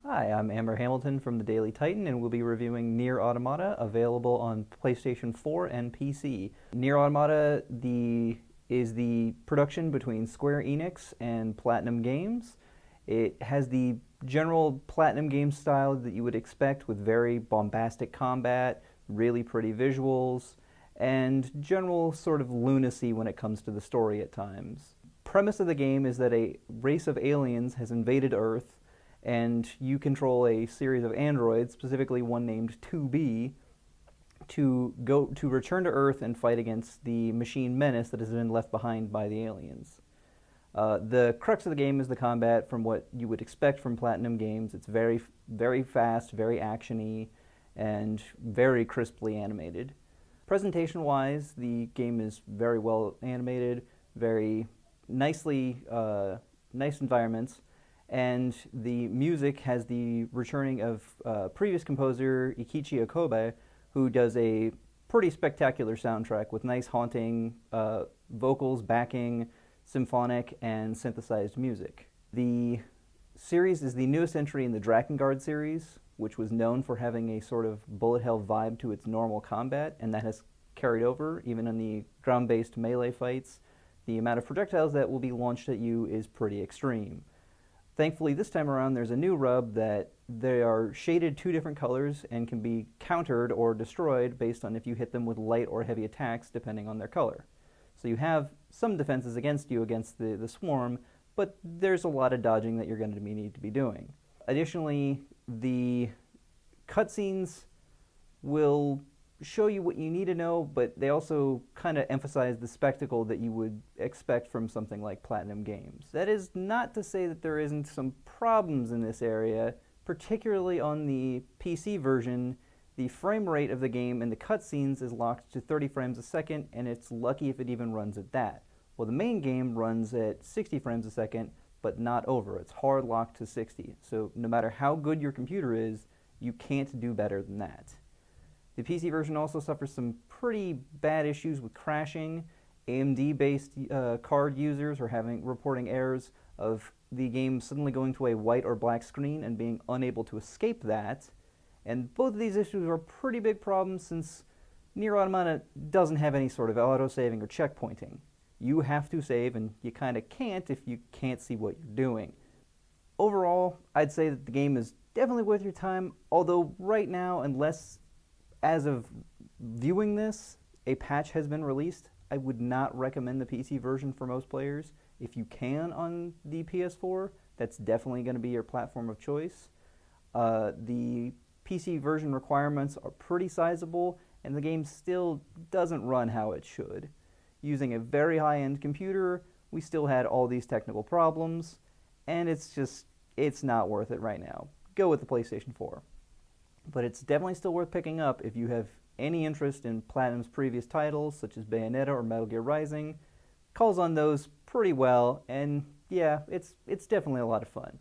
Hi, I'm Amber Hamilton from the Daily Titan, and we'll be reviewing Nier Automata, available on PlayStation 4 and PC. Nier Automata is the production between Square Enix and Platinum Games. It has the general Platinum Games style that you would expect, with very bombastic combat, really pretty visuals, and general sort of lunacy when it comes to the story at times. Premise of the game is that a race of aliens has invaded Earth, and you control a series of androids, specifically one named 2B, to return to Earth and fight against the machine menace that has been left behind by the aliens. The crux of the game is the combat, from what you would expect from Platinum Games. It's very, very fast, very actiony, and very crisply animated. Presentation-wise, the game is very well animated, very nicely, nice environments. And the music has the returning of previous composer Ikichi Okobe, who does a pretty spectacular soundtrack with nice haunting vocals, backing, symphonic, and synthesized music. The series is the newest entry in the Drakengard series, which was known for having a sort of bullet hell vibe to its normal combat, and that has carried over even in the ground-based melee fights. The amount of projectiles that will be launched at you is pretty extreme. Thankfully, this time around, there's a new rub that they are shaded two different colors and can be countered or destroyed based on if you hit them with light or heavy attacks, depending on their color. So you have some defenses against you against the swarm, but there's a lot of dodging that you're going to need to be doing. Additionally, the cutscenes will show you what you need to know, but they also kind of emphasize the spectacle that you would expect from something like Platinum Games. That is not to say that there isn't some problems in this area, particularly on the PC version. The frame rate of the game in the cutscenes is locked to 30 frames a second, and it's lucky if it even runs at that. Well, the main game runs at 60 frames a second, but not over. It's hard locked to 60, so no matter how good your computer is, you can't do better than that. The PC version also suffers some pretty bad issues with crashing. AMD-based card users are reporting errors of the game suddenly going to a white or black screen and being unable to escape that. And both of these issues are pretty big problems, since Nier Automata doesn't have any sort of auto-saving or checkpointing. You have to save, and you kind of can't if you can't see what you're doing. Overall, I'd say that the game is definitely worth your time, although right now, unless as of viewing this, a patch has been released, I would not recommend the PC version for most players. If you can on the PS4, that's definitely going to be your platform of choice. The PC version requirements are pretty sizable, and the game still doesn't run how it should. Using a very high-end computer, we still had all these technical problems, and it's not worth it right now. Go with the PlayStation 4. But it's definitely still worth picking up if you have any interest in Platinum's previous titles, such as Bayonetta or Metal Gear Rising. Calls on those pretty well, and yeah, it's definitely a lot of fun.